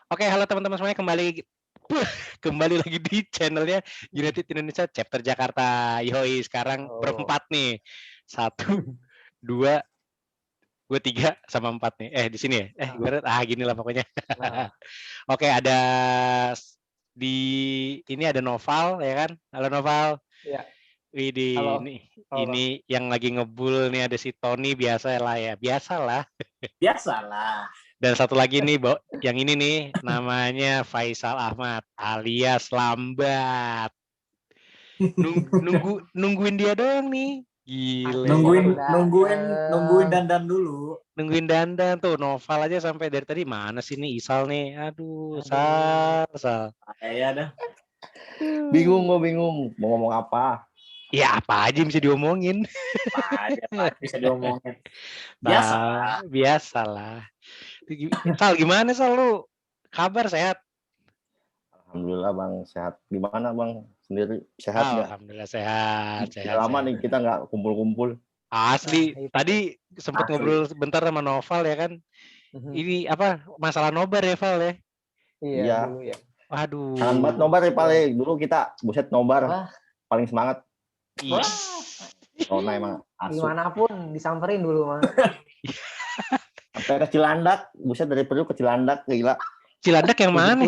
Oke, halo teman-teman semuanya kembali lagi di channelnya United Indonesia Chapter Jakarta. Yoi, sekarang Oh. berempat nih. 1, 2, gue 3 sama 4 nih. Di sini ya. Gue gini lah pokoknya. Nah, Oke, di ini ada Noval ya kan? Halo Noval. ya. Widih, Halo. Halo, Bang. ini yang lagi ngebul nih ada si Tony biasa lah ya. Biasalah. Biasalah. Dan satu lagi nih, yang ini nih namanya Faisal Ahmad alias Lambat. Nungguin dia doang nih. Gile. Nungguin dandan dulu. Nungguin dandan tuh Noval aja sampai dari tadi mana sih nih Isal nih. Aduh. Sal. Ya dah. Bingung mau ngomong apa. Ya apa aja bisa diomongin. Apa bisa diomongin. Biasalah. Sal, gimana Sal lu? Kabar sehat? Alhamdulillah Bang, sehat. Gimana Bang sendiri, sehat nggak? Alhamdulillah sehat. Udah lama nih kita nggak kumpul-kumpul. Asli, tadi sempat ngobrol sebentar sama Noval ya kan. Ini apa masalah nobar ya Val ya? Iya. Dulu ya. Waduh. Kangen banget nobar ya paling. Dulu kita buset nobar. Paling semangat. Rona emang asu. Dimanapun disamperin dulu mah. Sampai ke Cilandak, buset dari Priuk ke Cilandak, gila. Cilandak yang mana?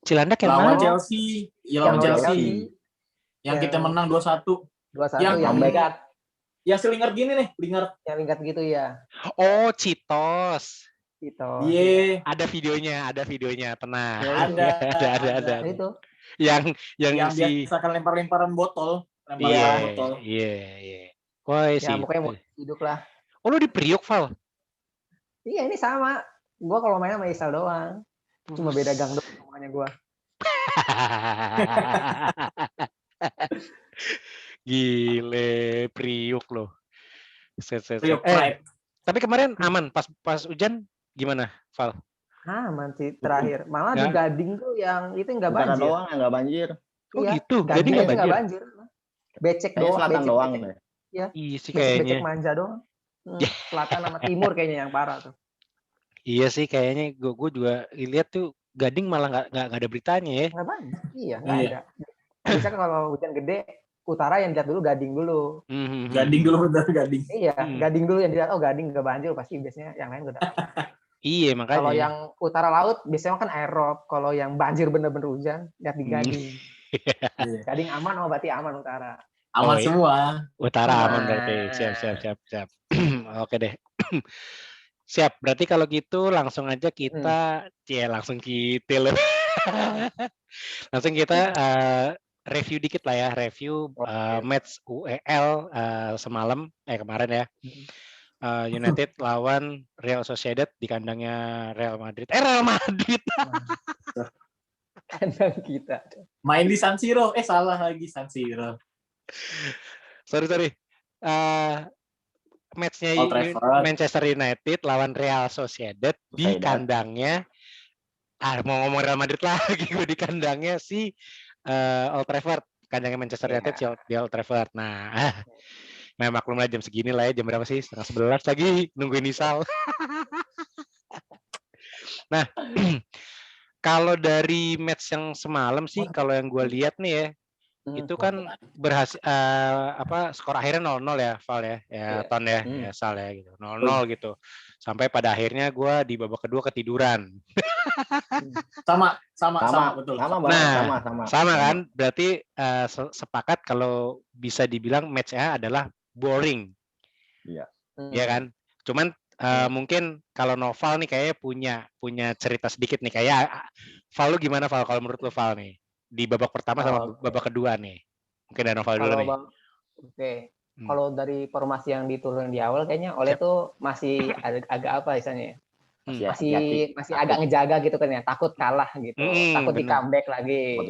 Cilandak yang lawan mana? Chelsea. Lawan Chelsea. Yang kita menang 2-1. 2-1 yang lingkar. Yang selingkar gini nih, lingkar. Yang lingkar gitu ya. Oh, Citos. Iya. Ada videonya, tenang. Ada. Itu. Yang si biasa kan lempar-lemparan botol. Iya. Wah, ya pokoknya mau hidup lah. Oh, lu di Priok, Val? Iya, ini sama. Gua kalau main sama Isal doang. Cuma beda gang doang namanya gua. Gile, Priuk loh. Priok Pride. Tapi kemarin aman pas hujan gimana, Val? Aman sih terakhir. Malah di Gading tuh yang itu nggak Utara banjir. doang yang nggak banjir. Oh iya, gitu, Gading nggak banjir. Becek doang. Selatan doang deh. Iya. Iya sih kayaknya. Becek manja doang. Selatan sama timur kayaknya yang parah tuh. Iya sih kayaknya gue juga lihat tuh Gading malah nggak ada beritanya ya. Nggak banyak. Iya nggak ada. Bisa kalau hujan gede utara yang dilihat dulu Gading dulu. Gading dulu udah Gading. Iya, Gading dulu yang dilihat. Oh Gading nggak banjir pasti biasanya yang lain udah. Iya makanya. Kalau yang utara laut biasanya kan aerob. Kalau yang banjir bener-bener hujan lihat di Gading. Gading aman, berarti aman utara. Aman semua. Utara aman berarti. Siap. Oke deh. Siap. Berarti kalau gitu langsung aja kita, langsung loh. Langsung kita review dikit lah ya, match UEL kemarin ya. United lawan Real Sociedad di kandangnya Real Madrid. Real Madrid. Kandang kita. Main di San Siro. Salah lagi San Siro. Sorry. Matchnya Manchester United lawan Real Sociedad di kandangnya. Mau ngomong Real Madrid lagi, gue di kandangnya si Old Trafford, kandangnya Manchester United di Old Trafford. Nah, maklum lah jam segini lah ya, jam berapa sih? 11:30 lagi nungguin Isal. Nah, kalau dari match yang semalam sih, kalau yang gue lihat nih ya, itu kan berhasil skor akhirnya 0-0 ya, Val ya, Ton ya, Sal ya gitu, 0-0 gitu. Sampai pada akhirnya gue di babak kedua ketiduran. Sama betul. Sama kan, berarti sepakat kalau bisa dibilang match-nya adalah boring. Iya. Iya kan? Cuman mungkin kalau Noval nih kayaknya punya cerita sedikit nih, kayak Val lu gimana Val kalau menurut lu Val nih di babak pertama sama babak kedua nih? Mungkin ada Noval dulu nih. Oke. Kalau dari formasi yang diturunin di awal kayaknya Ole tuh masih agak apa istilahnya? Masih agak ngejaga gitu kan ya, takut kalah gitu, takut di comeback lagi.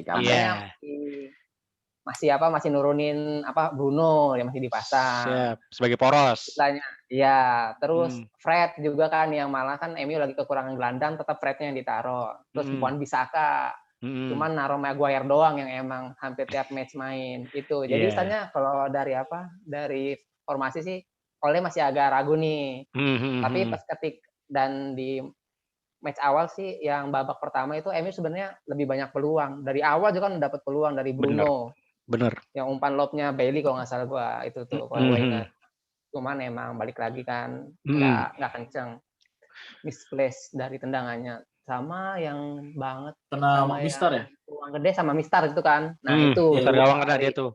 Makanya masih nurunin Bruno yang masih dipasang. Siap, sebagai poros. Istilahnya. Iya, terus Fred juga kan yang malah kan MU lagi kekurangan gelandang, tetap Frednya yang ditaruh. Terus Wan-Bissaka. Cuman naruh Maguire doang yang emang hampir tiap match main itu. Jadi istilahnya kalau dari formasi sih Ole masih agak ragu nih. Tapi pas dan di match awal sih yang babak pertama itu MU sebenarnya lebih banyak peluang. Dari awal juga kan dapat peluang dari Bruno. Bener. Yang umpan lobnya Bailey kalau nggak salah gua itu tuh kalau gua ingat. Cuman emang balik lagi kan nggak kenceng. Misplace dari tendangannya. Sama yang banget Kena sama Mistar ya? yang peluang gede sama Mistar itu kan. Nah itu Mistar gawang kena dia tuh.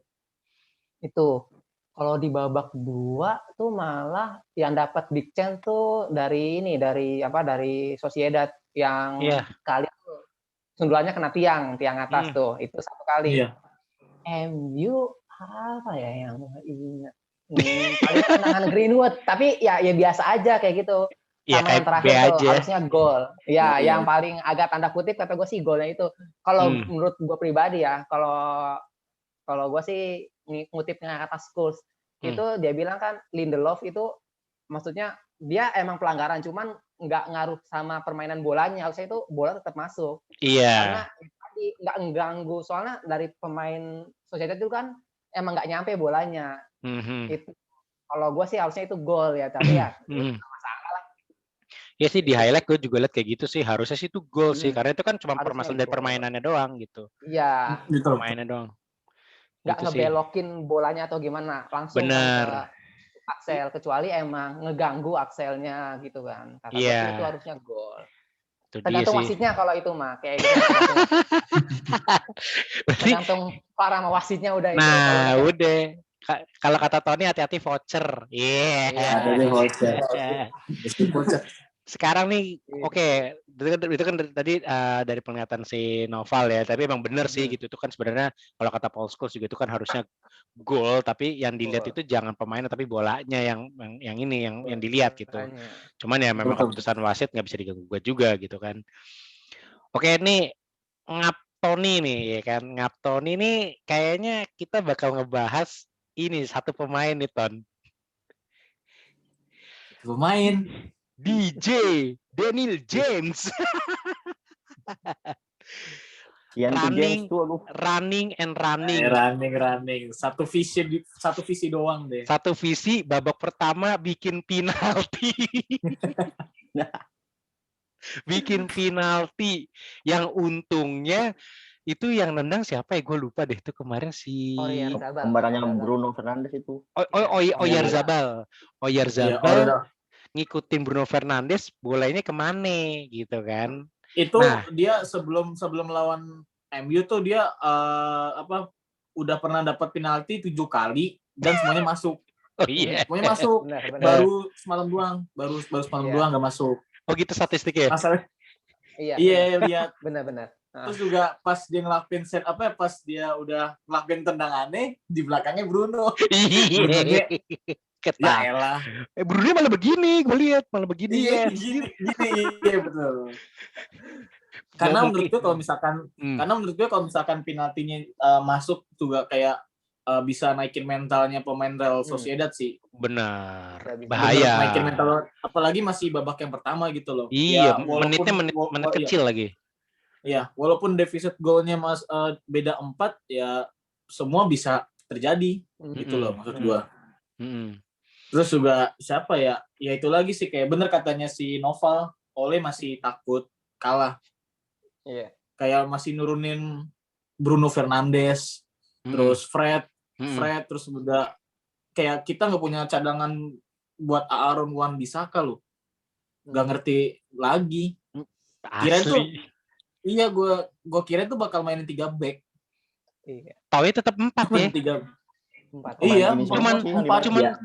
Itu. Kalau di babak 2 tuh malah yang dapat big chance tuh dari Sociedad yang kali tuh sundulannya kena tiang atas tuh. Itu satu kali. Iya. MU apa ya yang ingat? Paling tendangan Greenwood, tapi ya biasa aja kayak gitu. Sama yang terakhir tuh harusnya gol. Ya, yang paling agak tanda kutip kata gue sih golnya itu. Kalau menurut gue pribadi ya, kalau gue sih ngutipnya kata Schools itu dia bilang kan Lindelof itu maksudnya dia emang pelanggaran cuman nggak ngaruh sama permainan bolanya, harusnya itu bola tetap masuk. Karena tadi nggak mengganggu, soalnya dari pemain Sociedad itu kan emang nggak nyampe bolanya. Itu kalau gue sih harusnya itu gol ya, tapi ya masalah lah. Ya sih di highlight gue juga lihat kayak gitu sih, harusnya sih itu gol sih, karena itu kan cuma permasalahan dari permainannya doang gitu. Iya. Permainannya doang. Nggak ngebelokin bolanya atau gimana, langsung kan ke Axel, kecuali emang ngeganggu Axelnya gitu kan. Kata gue sih itu harusnya gol. Tergantung wasitnya kalau itu mah kayak gitu. Tergantung para wasitnya udah itu. Nah, udah. Kalau kata Tony hati-hati voucher. Hati-hati voucher. Sekarang nih, oke, itu kan tadi dari penglihatan si Noval ya, tapi emang bener sih gitu. Itu kan sebenarnya kalau kata Paul Scholes juga itu kan harusnya gol, tapi yang dilihat itu jangan pemainnya tapi bolanya yang ini yang dilihat gitu. Cuman ya memang keputusan wasit nggak bisa diganggu juga gitu kan. Oke, nih Ngap Tony nih ya kan. Ngap Tony nih kayaknya kita bakal ngebahas ini satu pemain nih Ton. Pemain DJ Daniel James. running and running. Satu visi doang deh. Satu visi, babak pertama bikin penalti. Bikin penalti yang untungnya itu yang nendang siapa ya, gue lupa deh, itu kemarin si kembarannya Bruno Fernandes itu. Oyarzabal ngikutin Bruno Fernandes, bolanya kemana gitu kan. Itu dia sebelum lawan MU tuh dia udah pernah dapat penalti 7 kali dan semuanya masuk. Semuanya masuk. Benar. Baru semalam doang nggak masuk. Oh gitu statistiknya. Iya lihat. Benar. Terus juga pas dia ngelakuin pas dia udah ngelakuin tendangannya di belakangnya Bruno. Iya. Ya elah. Bruno malah begini, gue lihat malah begini. Iya, iya betul. Karena menurut gue kalau misalkan penaltinya masuk juga kayak bisa naikin mentalnya pemain Real Sociedad sih. Benar. Bahaya. Naikin mental, apalagi masih babak yang pertama gitu loh. Iya, menit kecil lagi. Iya, walaupun defisit golnya beda 4 ya semua bisa terjadi gitu loh maksud gua. Terus juga siapa ya? Ya itu lagi sih kayak bener katanya si Noval, Ole masih takut kalah. Iya. Kayak masih nurunin Bruno Fernandes, terus Fred, terus udah kayak kita nggak punya cadangan buat Aaron Wan-Bissaka loh. Nggak ngerti lagi. Kira itu iya gue kira itu bakal mainin 3 back. Iya. Taunya tetap 4 ya. 4. Iya,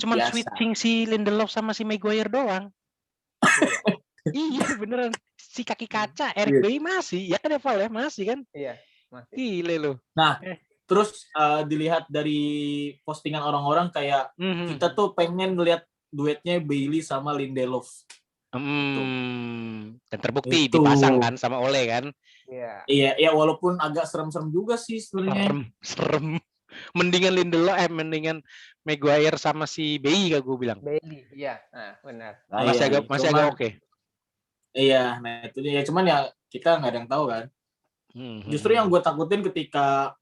cuman switching si Lindelof sama si Maguire doang. Iya beneran, si kaki kaca Eric Bailly masih, ya kan Eval ya masih kan? Iya, masih. Gile lu. Nah, terus dilihat dari postingan orang-orang kayak kita tuh pengen ngeliat duetnya Bailey sama Lindelof. Dan terbukti dipasang kan sama Ole kan? Iya, walaupun agak serem-serem juga sih sebenarnya. Serem. Mendingan Lindelof, mendingan Maguire sama si Bailly gak gue bilang. Bailly, iya, benar. Masih agak oke. Iya, nah itu dia. Cuman ya kita nggak ada yang tahu kan. Justru yang gue takutin ketika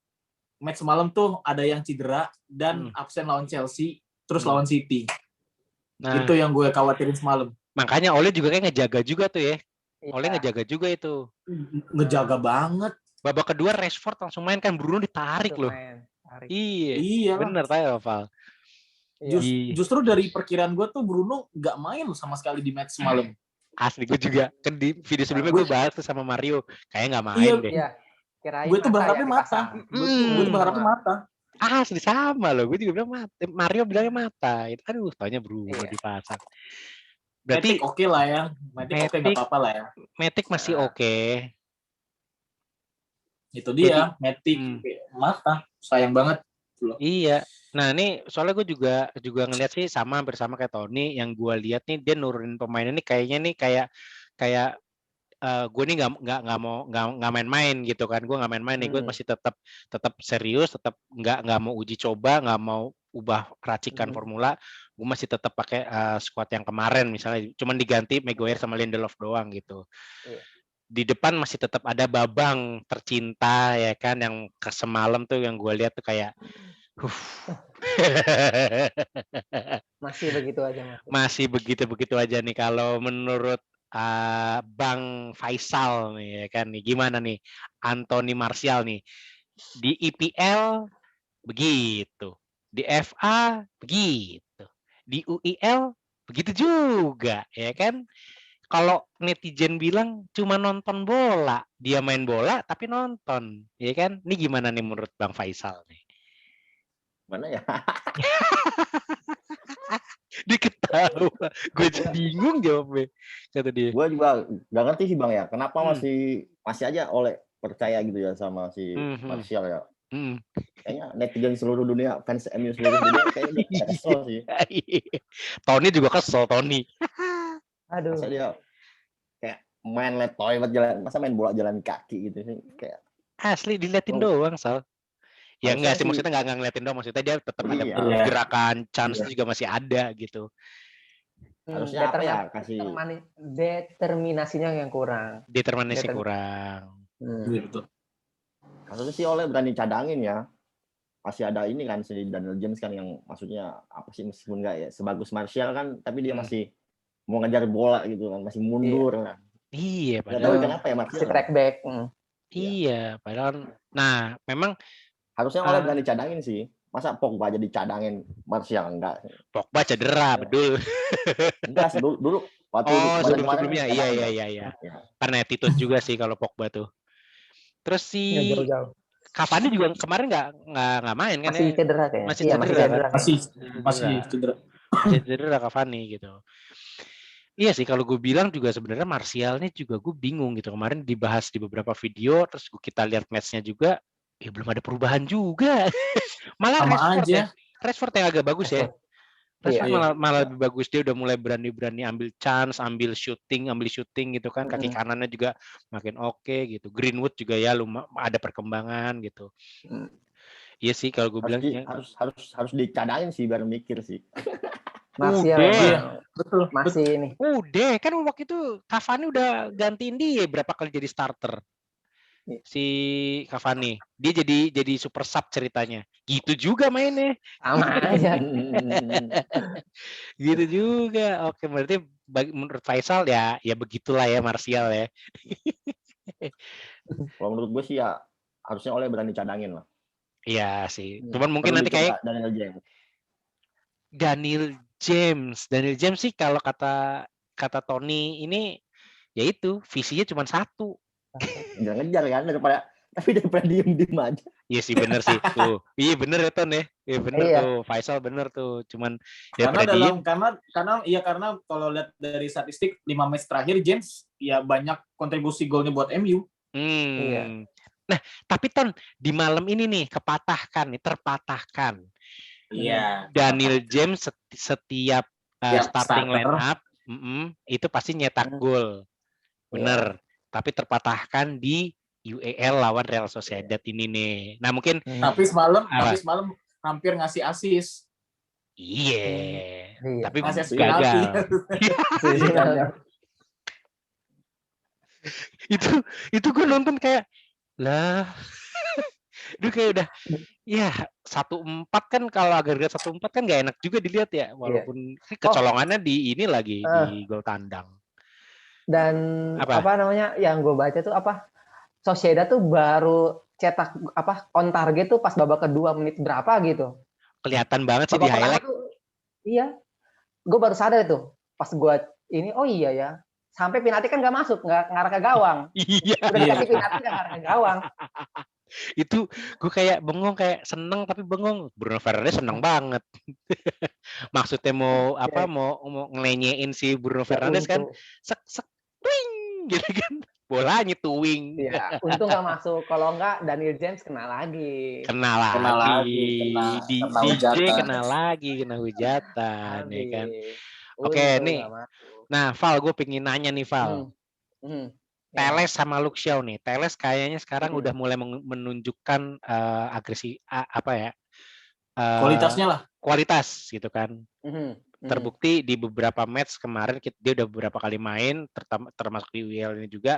match semalam tuh ada yang cedera dan absen lawan Chelsea, terus lawan City. Itu yang gue khawatirin semalam. Makanya Ole juga kayak ngejaga juga tuh ya. Oleh ngejaga juga itu. Ngejaga banget. Babak kedua Rashford langsung main kan, Bruno ditarik loh. Iya, bener tahu Val. Justru dari perkiraan gue tuh Bruno nggak main sama sekali di match semalam. Asli gue juga kan di video sebelumnya gue bahas tuh sama Mario, kayak nggak main deh. Iya. Gue tuh berharapnya mata. Gue tuh berharapnya mata. Asli sama loh, gue juga bilang mata. Mario bilangnya mata. Aduh, taunya Bruno dipasang. Berarti Matic oke lah ya. Matic oke nggak apa-apa lah ya. Matic masih oke. Itu dia, Matic mata. Sayang banget. Iya. Nah ini soalnya gue juga ngeliat sih hampir sama kayak Tony. Yang gue lihat nih dia nurunin pemain ini kayaknya nih kayak gue nih nggak main-main gitu kan. Gue nggak main-main nih. Gue masih tetap serius, tetap nggak mau uji coba, nggak mau ubah racikan formula. Gue masih tetap pakai squad yang kemarin misalnya. Cuman diganti Maguire sama Lindelof doang gitu. Iya. Di depan masih tetap ada Babang tercinta ya kan, yang semalam tuh yang gue lihat tuh kayak masih begitu aja. Masih begitu aja nih. Kalau menurut Bang Faisal nih ya kan, nih gimana nih Anthony Martial nih di EPL begitu, di FA begitu, di UEL begitu juga ya kan. Kalau netizen bilang cuma nonton bola, dia main bola tapi nonton, ya kan? Ini gimana nih menurut Bang Faisal nih? Mana ya? Dia ketawa, gue jadi bingung jawabnya, kata dia. Gue juga nggak ngerti sih Bang ya, kenapa masih aja oleh percaya gitu ya sama si Martial ya. Kayaknya netizen seluruh dunia, fans MU seluruh dunia kayaknya udah kesel sih. Tony juga kesel, Tony. Aduh. Masa dia kayak main letoy buat jalan, masa main bola jalan kaki gitu sih, kayak asli diliatin doang, Sal. Ya enggak sih, maksudnya enggak ngeliatin doang, maksudnya dia tetap ada gerakan, chance juga masih ada gitu. Harusnya apa ya, kasih determinasinya yang kurang. Determinasi kurang. Gitu. Harusnya sih oleh berani cadangin ya. Masih ada ini kan si Daniel James kan, yang maksudnya apa sih, meskipun enggak ya sebagus Martial kan, tapi dia masih mau ngejar bola gitu kan, masih mundur. Iya, padahal kenapa ya Martial? Si track back. Iya, padahal nah memang harusnya oleh berani cadangin sih. Masa Pogba jadi cadangin Martial enggak? Pogba cedera, betul. Enggak, dulu waktu sebelumnya iya. Karena attitude juga sih kalau Pogba tuh. Terus si Cavani juga kemarin nggak main kan? Masih cedera kayaknya. Masih cedera. Masih cedera Cavani gitu. Iya sih, kalau gue bilang juga sebenarnya Martial nih juga gue bingung gitu. Kemarin dibahas di beberapa video, terus kita lihat match-nya juga, ya belum ada perubahan juga. Malah Rashford yang agak bagus ya. Rashford malah lebih bagus, dia udah mulai berani ambil chance, ambil shooting gitu kan. Kaki kanannya juga makin oke gitu. Greenwood juga ya ada perkembangan gitu. Iya sih kalau gue bilang harus dicadangin sih biar mikir sih. Betul. Masih ini. Udah kan waktu itu Cavani udah gantiin dia berapa kali jadi starter. Si Cavani, dia jadi super sub ceritanya. Gitu juga mainnya. Sama aja. Gitu juga. Oke, berarti menurut Faisal ya begitulah ya Martial ya. Kalau menurut gue sih ya harusnya oleh berani cadangin lah. Iya sih. Cuman mungkin nanti kayak Daniel James sih kalau kata Tony ini yaitu visinya cuma satu. Ngejar kan daripada diem aja. Iya sih bener sih tuh. Iya bener ya Ton ya. Iya bener tuh. Faisal bener tuh. Cuman karena kalau lihat dari statistik 5 match terakhir James ya banyak kontribusi golnya buat MU. Iya. Nah, tapi Ton di malam ini nih terpatahkan. Iya. Daniel James setiap starting line up itu pasti nyetak gol. Bener. Tapi terpatahkan di UEL lawan Real Sociedad ini nih. Nah, mungkin tapi semalam hampir ngasih assist. Iya. Tapi gagal. itu gue nonton kayak lah. Itu kayak udah ya 1-4 kan, kalau agregat 1-4 kan nggak enak juga dilihat ya, walaupun kecolongannya di ini lagi di gol tandang. Dan apa namanya yang gue baca tuh apa Sociedad tuh baru cetak apa on target tuh pas babak kedua menit berapa gitu. Kelihatan banget sih di highlight. Tuh, iya, gue baru sadar itu pas gue ini oh iya ya sampai penalti kan nggak masuk nggak ngarah ke gawang. Iya. Udah dikasih penalti nggak ngarah ke gawang. Itu gue kayak bengong, kayak seneng tapi bengong. Bruno Fernandes seneng banget. Maksudnya mau apa mau ngelenyein si Bruno Fernandes kan sek twing gitu kan. Bolanya tuwing. Iya, untung nggak masuk. Kalau nggak Daniel James kena lagi. Kena hujatan ya kan. Oke, nih. Nah, Val, gue pengen nanya nih, Val. Telles sama Luke Shaw nih. Telles kayaknya sekarang udah mulai menunjukkan agresi apa ya? Kualitasnya lah. Kualitas gitu kan. Terbukti di beberapa match kemarin dia udah beberapa kali main, termasuk di UEL ini juga.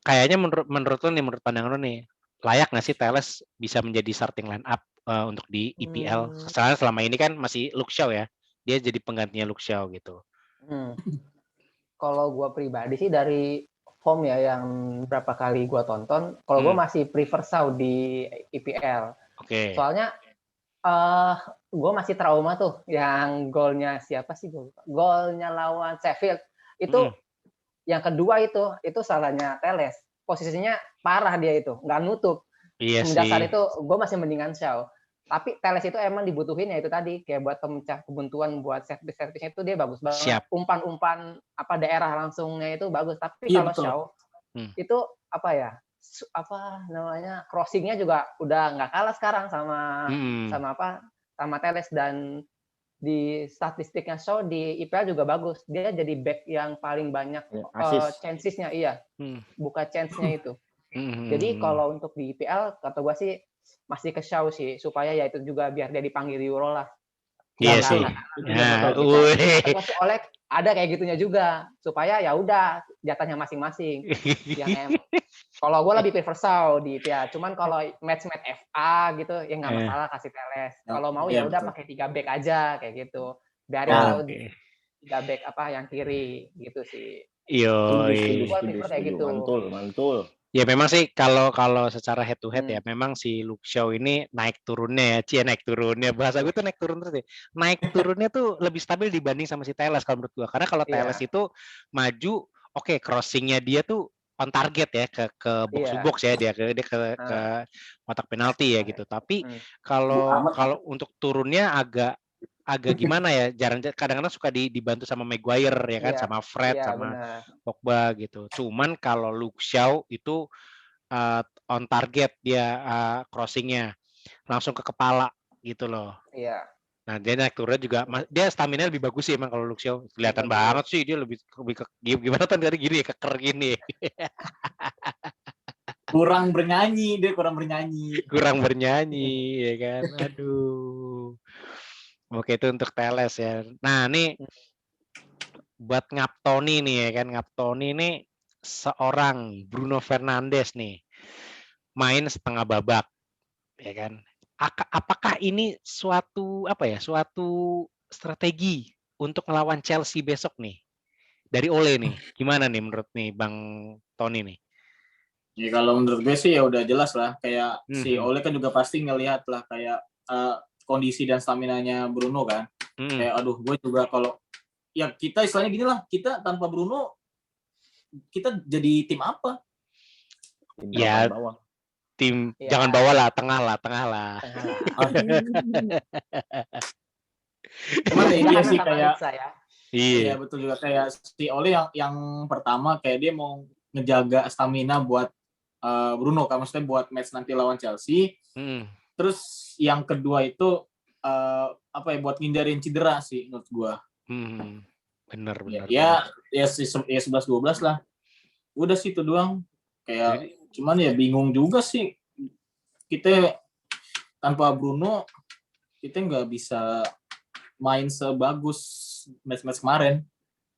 Kayaknya menurut lo nih, menurut pandangan lo nih, layak nggak sih Telles bisa menjadi starting line up untuk di EPL? Soalnya selama ini kan masih Luke Shaw ya. Dia jadi penggantinya Luke Shaw gitu. Kalau gue pribadi sih dari form ya yang berapa kali gue tonton, kalau gue masih prefer Shaw di EPL. Oke. Soalnya gue masih trauma tuh yang golnya siapa sih golnya lawan Sheffield itu yang kedua itu salahnya Telles. Posisinya parah dia itu nggak nutup. Semenjak saat itu gue masih mendingan Shaw. Tapi Telles itu emang dibutuhin ya itu tadi kayak buat pemecah kebuntuan buat servis-servisnya itu dia bagus banget. Umpan-umpan apa daerah langsungnya itu bagus. Tapi kalau Shaw itu apa ya? Apa namanya crossingnya juga udah nggak kalah sekarang sama Telles. Dan di statistiknya Shaw di IPL juga bagus, dia jadi back yang paling banyak chances-nya buka chance-nya itu. Jadi kalau untuk di IPL kata gue sih masih ke Shaw sih supaya ya itu juga biar dia dipanggil Euro lah. Iya sih. Oleh ada kayak gitunya juga supaya ya udah jatahnya masing-masing. Kalau gue lebih prefer Shaw di IPL. Cuman kalau match FA gitu ya nggak masalah kasih Telles. Kalau mau ya udah pakai 3 back aja kayak gitu. Biarin 3 back apa yang kiri gitu sih. Setuju. Mantul. Ya memang sih kalau secara head to head ya memang si Luke Shaw ini naik turunnya bahasa gue tuh naik turun terus deh. Naik turunnya tuh lebih stabil dibanding sama si Telles kalau menurut gue. Karena kalau Telles itu maju crossingnya dia tuh on target ya ke box to box ya dia ke kotak penalti ya gitu. Tapi kalau untuk turunnya agak gimana ya, kadang-kadang suka dibantu sama Maguire ya kan, sama Fred sama Pogba gitu. Cuman kalau Luke Shaw itu on target dia crossingnya langsung ke kepala gitu loh. Iya. Nah dia naik turun juga, dia stamina lebih bagus sih emang kalau Luke Shaw. Kelihatan banget sih dia lebih gimana tadi gini keker gini. Kurang bernyanyi ya kan. Aduh. Oke, itu untuk Telles ya. Nah, ini buat Ngaptoni nih ya kan. Ngaptoni ini seorang Bruno Fernandes nih. Main setengah babak. Ya kan. Apakah ini suatu strategi untuk melawan Chelsea besok nih? Dari Ole nih. Gimana nih menurut nih Bang Tony nih? Ya kalau menurut gue sih ya udah jelas lah. Kayak si Ole kan juga pasti ngelihat lah kayak kondisi dan staminanya Bruno kan. Kayak aduh gue juga kalau ya kita istilahnya gini lah, kita tanpa Bruno kita jadi tim apa? Ya tim jangan bawah lah, tengah lah. Cuman ya dia sih kayak iya betul juga kayak si Ole yang pertama kayak dia mau ngejaga stamina buat Bruno kan, maksudnya buat match nanti lawan Chelsea. Terus yang kedua itu buat ngindarin cedera sih menurut gua. Bener. Ya 11-12 lah. Udah sih itu doang. Kayak cuman ya bingung juga sih. Kita tanpa Bruno kita nggak bisa main sebagus match-match kemarin.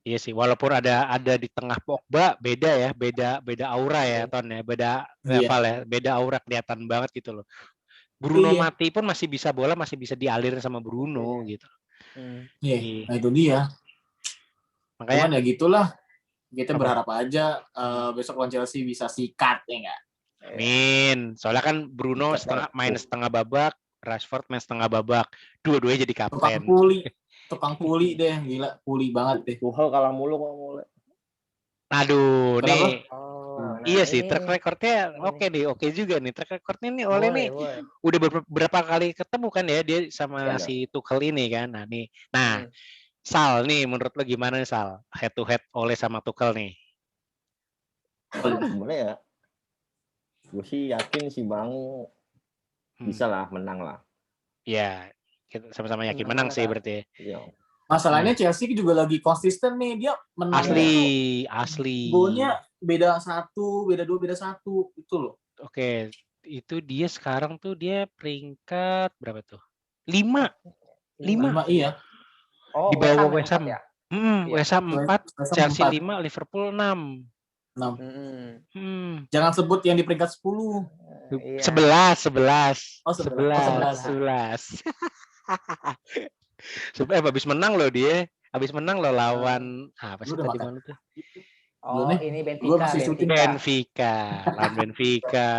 Iya sih, walaupun ada di tengah Pogba, beda ya, beda aura ya, Ton ya, beda level ya, beda aura kelihatan banget gitu loh. Bruno mati pun masih bisa dialirin sama Bruno gitu. Nah itu dia. Makanya cuman ya gitulah. Kita berharap aja besok lawan Chelsea bisa sikat ya enggak? Amin. Soalnya kan Bruno main setengah babak, Rashford main setengah babak. Dua-duanya jadi kapten. Tukang puli deh, gila, puli banget deh. Tuchel kalah mulu kok mulai. Aduh, Kenapa? nih. Iya sih, track recordnya oke juga nih. Track recordnya nih Ole nih udah beberapa kali ketemu kan ya dia sama si Tuchel ini kan. Nah, Sal nih menurut lo gimana nih Sal? Head to head Ole sama Tuchel nih. Sebenarnya ya, gue sih yakin si Bang bisa lah menang lah. Ya, kita sama-sama yakin menang sih berarti. Iya. Masalahnya Chelsea juga lagi konsisten nih, dia menang. Asli. Golnya beda 1, beda 2, beda 1 itu loh. Oke, itu dia sekarang tuh dia peringkat berapa tuh? 5 iya. Di bawah West Ham. Ya? West Ham 4, Chelsea 5, Liverpool 6. Jangan sebut yang di peringkat 10. 11. Oh, 11. Habis menang loh dia. Habis menang loh lawan apa sih tadi mana tuh? Oh, ini Benfica. Lawan Benfica.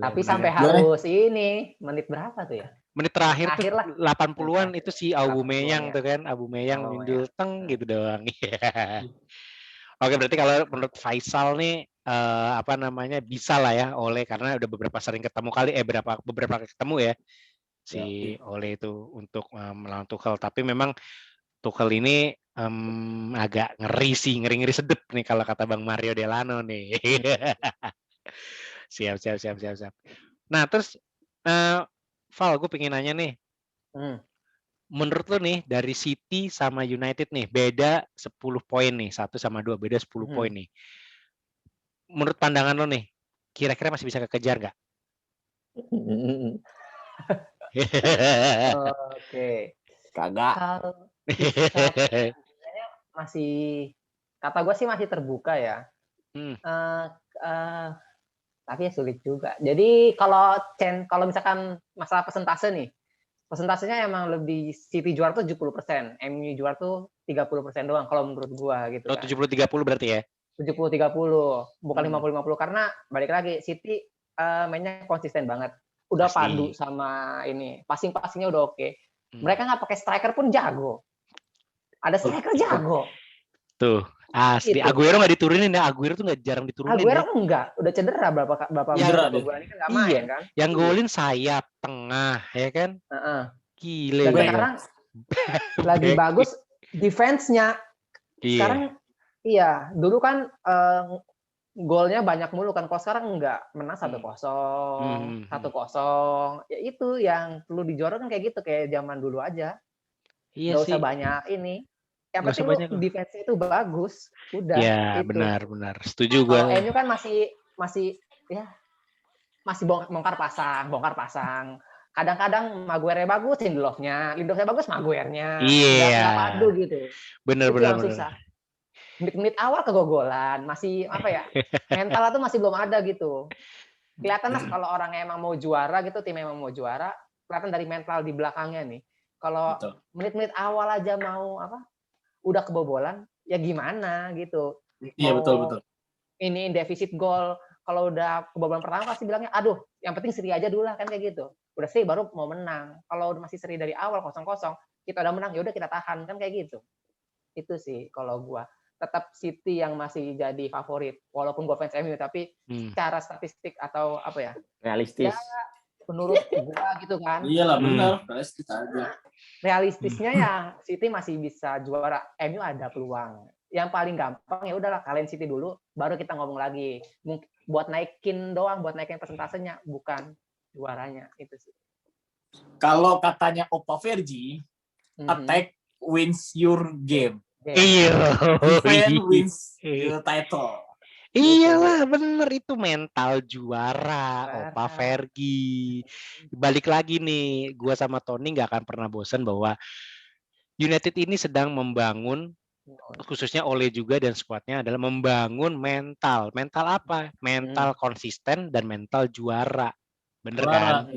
Tapi sampai harus ini menit berapa tuh ya? Menit terakhir tuh 80-an itu si Aubameyang tuh kan, Aubameyang mindul teng gitu doang. Oke, berarti kalau menurut Faisal nih bisa lah ya Ole karena udah beberapa sering ketemu kali beberapa kali ketemu ya si Ole itu untuk melawan Tuchel, tapi memang Tuchel ini agak ngeri sedep nih kalau kata Bang Mario Delano nih. Siap. Nah, terus Val, gue pengen nanya nih. Menurut lo nih dari City sama United nih beda 10 poin nih, 1 sama 2 beda 10 poin nih. Menurut pandangan lo nih, kira-kira masih bisa kekejar nggak? Oke. Kagak. Masih kata gue sih masih terbuka ya. Tapi ya sulit juga. Jadi kalau misalkan masalah persentasenya emang lebih City juara tuh 70%, MU juara tuh 30% doang kalau menurut gua gitu kan. 70-30 berarti ya? 70-30, bukan 50-50 karena balik lagi City mainnya konsisten banget. Udah padu sama ini, passing-passingnya udah oke. Mereka nggak pakai striker pun jago. Ada striker jago. Tuh. Asli, gitu. Aguero nggak diturunin ya, Aguero tuh nggak jarang diturunin. Aguero enggak, udah cedera berapa bulan ini kan nggak main kan. Yang golin sayap tengah, ya kan? Gile. Dan sekarang lagi bagus defense-nya. Sekarang dulu kan golnya banyak mulu kan, kalau sekarang enggak, menang 1-0, 1-0. Ya itu yang perlu dijuara kan kayak gitu, kayak zaman dulu aja. Nggak usah banyak ini. Yang penting defense itu bagus, udah. Ya, itu. benar. Setuju gue. Kalau MU kan masih bongkar pasang. Kadang-kadang Maguire bagus, Lindelofnya bagus, Maguire-nya. Iya. Nggak padu gitu. Benar. Susah. Menit awal kegogolan, masih mental tuh masih belum ada gitu. Kelihatan lah kalau orangnya emang mau juara gitu, tim emang mau juara, kelihatan dari mental di belakangnya nih. Kalau menit-menit awal aja mau udah kebobolan, ya gimana gitu. Iya, betul. Ini defisit gol, kalau udah kebobolan pertama pasti bilangnya, aduh, yang penting seri aja dulu lah, kan kayak gitu. Udah seri baru mau menang. Kalau masih seri dari awal 0-0, kita udah menang, ya udah kita tahan, kan kayak gitu. Itu sih kalau gua. Tetap City yang masih jadi favorit. Walaupun gua fans MU, tapi secara statistik atau realistis. Ya, menurut gua gitu kan. Iyalah benar, realistis aja. Realistisnya ya City masih bisa juara, MU ada peluang. Yang paling gampang ya udahlah kalian City dulu, baru kita ngomong lagi. Buat naikin persentasenya, bukan juaranya itu sih. Kalau katanya Opa Vergi, attack wins your game. Iya. Defense wins your title. Iyalah, bener itu mental juara, Opa Vergi. Balik lagi nih, gua sama Tony nggak akan pernah bosan bahwa United ini sedang membangun, khususnya Ole juga dan skuadnya adalah membangun mental. Mental apa? Mental konsisten dan mental juara. Bener kan?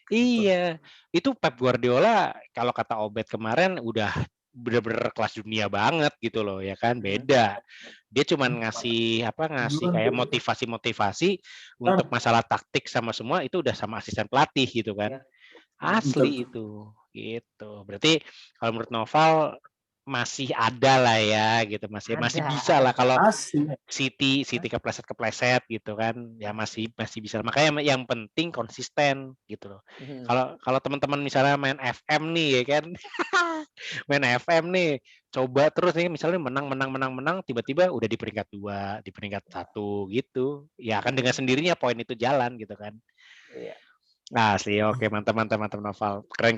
Iya. Itu Pep Guardiola kalau kata Obed kemarin udah bener-bener kelas dunia banget gitu loh ya kan, beda. Dia cuman ngasih kayak motivasi-motivasi untuk masalah taktik sama semua itu udah sama asisten pelatih gitu kan. Asli itu gitu. Berarti kalau menurut Noval masih ada lah ya gitu, masih bisa lah kalau City kepleset gitu kan, ya masih bisa. Makanya yang penting konsisten gitu loh. Kalau teman-teman misalnya main FM nih ya kan, main FM nih, coba terus nih misalnya menang, tiba-tiba udah di peringkat 2, di peringkat 1 gitu, ya kan dengan sendirinya poin itu jalan gitu kan. Iya. Asli, oke, mantap Noval, keren.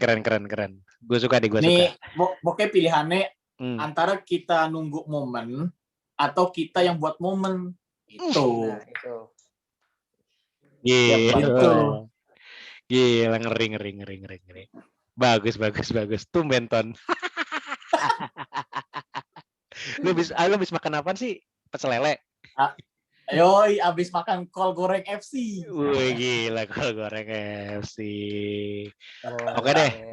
Gue suka. Nih, pokoknya pilihannya antara kita nunggu momen atau kita yang buat momen itu. Nah, itu. Gila, ngeri. Bagus. Tumben Ton. Lu habis makan apa sih? Pecel lele. Yoi, abis makan kol goreng FC. Wih, gila, kol goreng FC. Oke deh,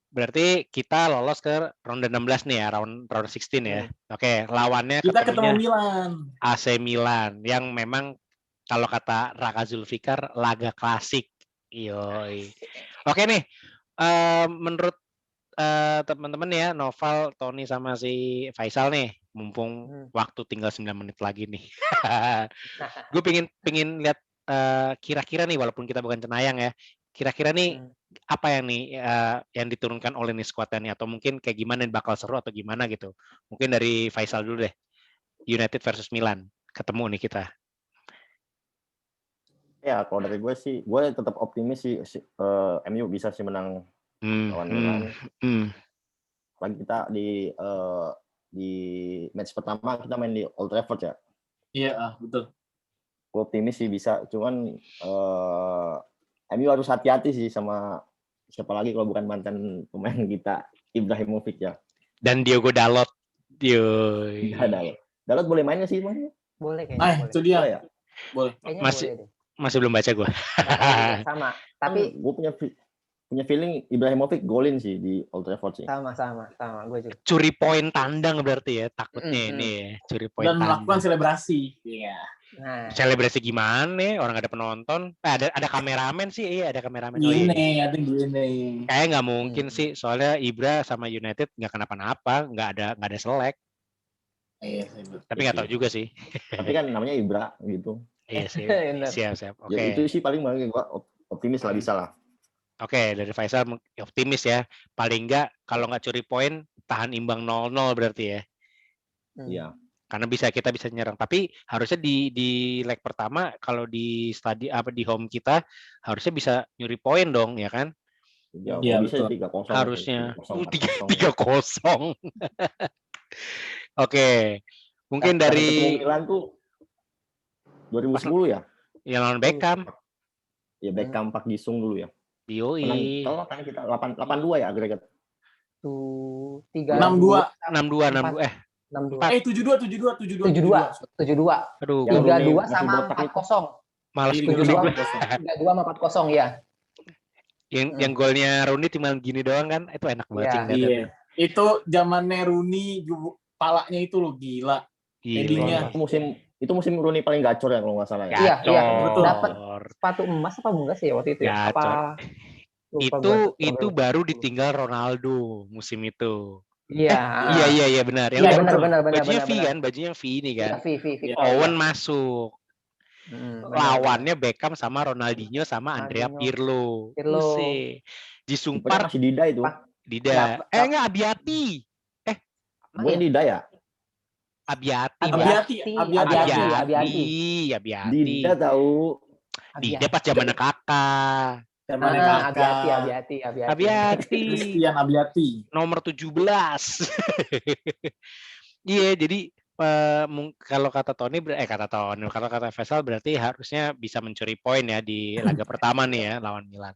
berarti kita lolos ke ronde 16 nih ya, round 16 ya. Oke, lawannya kita ketemu Milan. AC Milan yang memang kalau kata Raka Zulfikar laga klasik. Yoi. Oke nih, menurut teman-teman ya, Noval, Tony sama si Faisal nih, mumpung waktu tinggal 9 menit lagi nih. Gue pengen lihat kira-kira nih, walaupun kita bukan cenayang ya, kira-kira nih apa yang nih yang diturunkan oleh nih skuadnya nih, atau mungkin kayak gimana nih, bakal seru atau gimana gitu. Mungkin dari Faisal dulu deh. United versus Milan, ketemu nih kita. Ya, kalau dari gue sih, gue tetap optimis sih MU bisa sih menang lawan Milan. Lagi kita di match pertama kita main di Old Trafford ya. Iya, betul. Gue optimis sih bisa, cuman MU harus hati-hati sih sama siapa lagi kalau bukan mantan pemain kita, Ibrahimovic ya. Dan Diogo Dalot. Dalot boleh mainnya sih, Bang? Boleh kayaknya. Itu dia. Boleh ya? Boleh. Masih belum baca gue. Sama, tapi gue punya feeling Ibrahimovic golin sih di Old Trafford sih. Sama gue juga. Curi poin tandang berarti ya, takutnya ini curi poin dan melakukan selebrasi. Iya. Nah. Selebrasi gimana? Orang ada penonton. Ada kameramen sih, iya ada kameramen. Gini. Kayak nggak mungkin sih, soalnya Ibra sama United nggak kenapa-napa, nggak ada selek. Iya, tapi nggak tahu juga sih. Tapi kan namanya Ibra gitu. Iya sih. Siap. Oke. Ya, itu sih paling gua optimis lah, bisa lah. Oke, dari Faisal optimis ya. Paling nggak kalau nggak curi poin, tahan imbang 0-0 berarti ya. Iya. Karena kita bisa nyerang. Tapi harusnya di leg pertama kalau di home kita harusnya bisa nyuri poin dong, ya kan? Ya, bisa 3-0. Harusnya 3-0. Oke. Mungkin dari Milan tuh 2010 ya? Yang lawan Beckham. Ya, Beckham Pak Gisung dulu ya. Yoi. Kalau kan kita 8-2 ya agregat. 6-2. 72. Aduh, 3-2 sama 4-0. Malas 3-2 sama 4-0 ya. Yang golnya Rooney cuma gini doang kan, itu enak banget. Iya. Itu zamannya Rooney, palanya itu loh gila. Headingnya. Itu musim Rooney paling gacor ya kalau nggak salah ya. Iya. Dapat sepatu emas apa enggak sih waktu itu ya? Itu baru ditinggal Ronaldo musim itu. Iya. Benar. Iya, benar. Bajunya V ini kan. V. Owen masuk. Lawannya Beckham sama Ronaldinho sama Andrea Pirlo. Disumpar masih Dida itu. Dida. Enggak, Abiati. Gue Dida ya? Abiati. Dida tahu. Dida pas zaman Kakak. Abiati. Christian Abiati. Nomor 17. Iya, jadi kalau kata Faisal berarti harusnya bisa mencuri poin ya di laga pertama nih ya lawan Milan.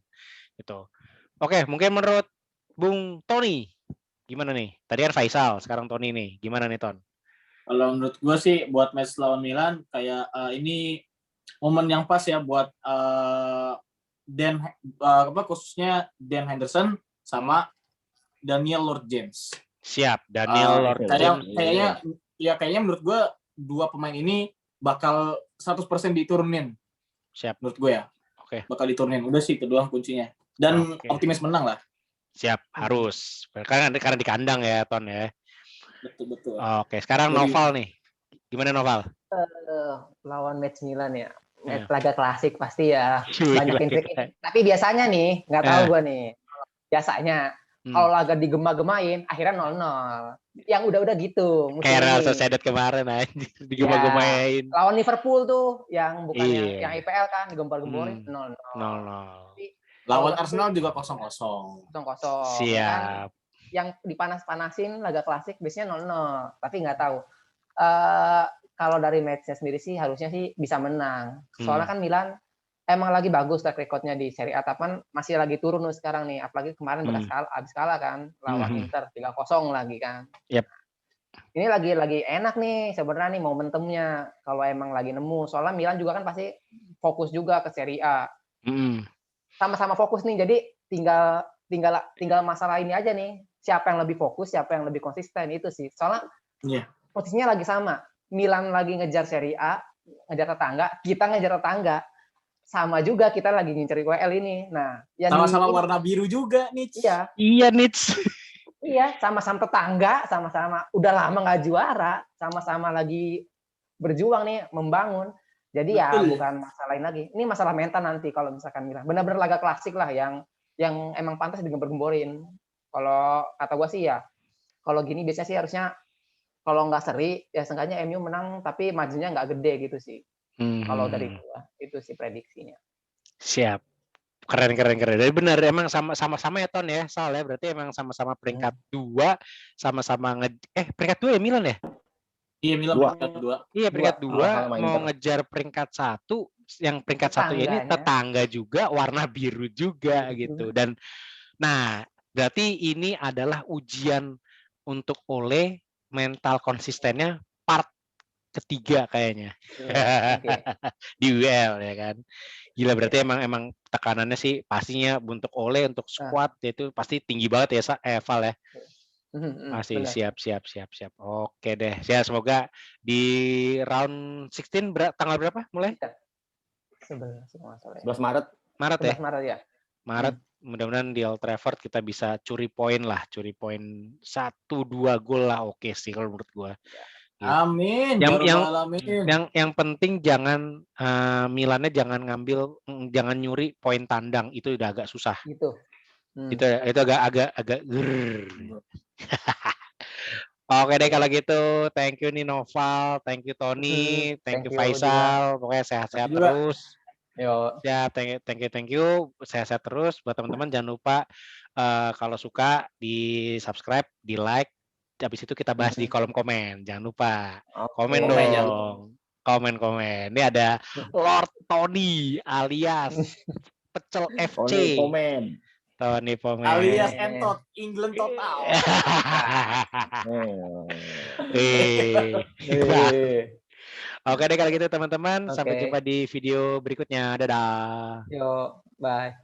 Itu. Oke, mungkin menurut Bung Tony gimana nih? Tadi kan Faisal, sekarang Tony nih. Gimana nih, Ton? Kalau menurut gue sih buat match lawan Milan kayak ini momen yang pas ya buat khususnya Dan Henderson sama Daniel Lord James. Siap, Daniel Lord James. Kayaknya menurut gue dua pemain ini bakal 100% diturunin. Siap. Menurut gue ya. Oke. Bakal diturunin. Udah sih itu doang kuncinya. Dan optimis menang lah. Siap, harus. Karena di kandang ya, Ton ya. Betul. Oke, sekarang Noval nih. Gimana Noval? Lawan match Milan ya. Match laga klasik pasti ya. Banyak intrik. Tapi biasanya nih, nggak tahu gue nih. Biasanya kalau laga digema-gemain, akhirnya 0-0. Yang udah gitu. Kayak Real Sociedad kemarin anjir, digema-gemain. Lawan Liverpool tuh, yang bukannya yang IPL kan, digempar-gemborin 0-0. Lawan Arsenal juga 0-0. 0-0. Siap. Ya kan? Yang dipanas-panasin laga klasik biasanya 0-0. Tapi nggak tahu. Kalau dari match-nya sendiri sih harusnya sih bisa menang. Soalnya kan Milan emang lagi bagus track record-nya di Serie A, tapi masih lagi turun sekarang nih. Apalagi kemarin habis kalah kan lawan Inter 3-0 lagi kan. Yep. Ini lagi enak nih sebenarnya nih momentumnya kalau emang lagi nemu. Soalnya Milan juga kan pasti fokus juga ke Serie A. Sama-sama fokus nih. Jadi tinggal masalah ini aja nih. Siapa yang lebih fokus, siapa yang lebih konsisten itu sih. Soalnya posisinya lagi sama. Milan lagi ngejar Serie A, ngejar tetangga, kita ngejar tetangga. Sama juga kita lagi ngincer WL ini. Nah, yang sama-sama warna biru juga, Nits. Iya, Nits. Iya, sama-sama tetangga, sama-sama udah lama nggak juara, sama-sama lagi berjuang nih membangun. Jadi bukan masalah lain lagi. Ini masalah mental nanti kalau misalkan Milan. Benar-benar laga klasik lah yang emang pantas digempar-gemborin. Kalau kata gue sih ya, kalau gini biasanya sih harusnya kalau nggak seri ya seenggaknya MU menang tapi majunya nggak gede gitu sih. Kalau dari gua itu sih prediksinya. Siap. Keren. Jadi benar emang sama-sama ya Ton ya. Soalnya berarti emang sama-sama peringkat 2, sama-sama peringkat 2 ya Milan ya? Iya, Milan peringkat 2. Iya, peringkat 2 mau ngejar peringkat 1, yang peringkat 1 ini tetangga juga, warna biru juga gitu. Dan nah, berarti ini adalah ujian untuk Ole mental konsistennya part ketiga kayaknya. Di UEL ya kan. Gila berarti emang tekanannya sih pastinya untuk Ole untuk squad itu pasti tinggi banget ya Val ya. Masih siap. Oke deh. Ya semoga di round 16 tanggal berapa mulai? 11 Maret. Maret ya? 11 Maret ya. Maret. Mudah-mudahan di Old Trafford kita bisa curi poin 1-2 gol lah oke sih kalau menurut gua. Gitu. Amin. Yang penting jangan Milannya jangan nyuri poin tandang, itu udah agak susah. Gitu. Itu agak Oke deh kalau gitu, thank you nih Noval, thank you Tony, thank you Faisal, pokoknya sehat-sehat terus. Ya, thank you, sehat-sehat terus. Buat teman-teman jangan lupa kalau suka di subscribe, di like. Habis itu kita bahas di kolom komen. Jangan lupa komen dong. Komen. Ini ada Lord Tony alias Pecel FC. Tony Pomen. Alias Entot, England total. Oke deh kalau gitu teman-teman. Sampai jumpa di video berikutnya. Dadah. Yo, bye.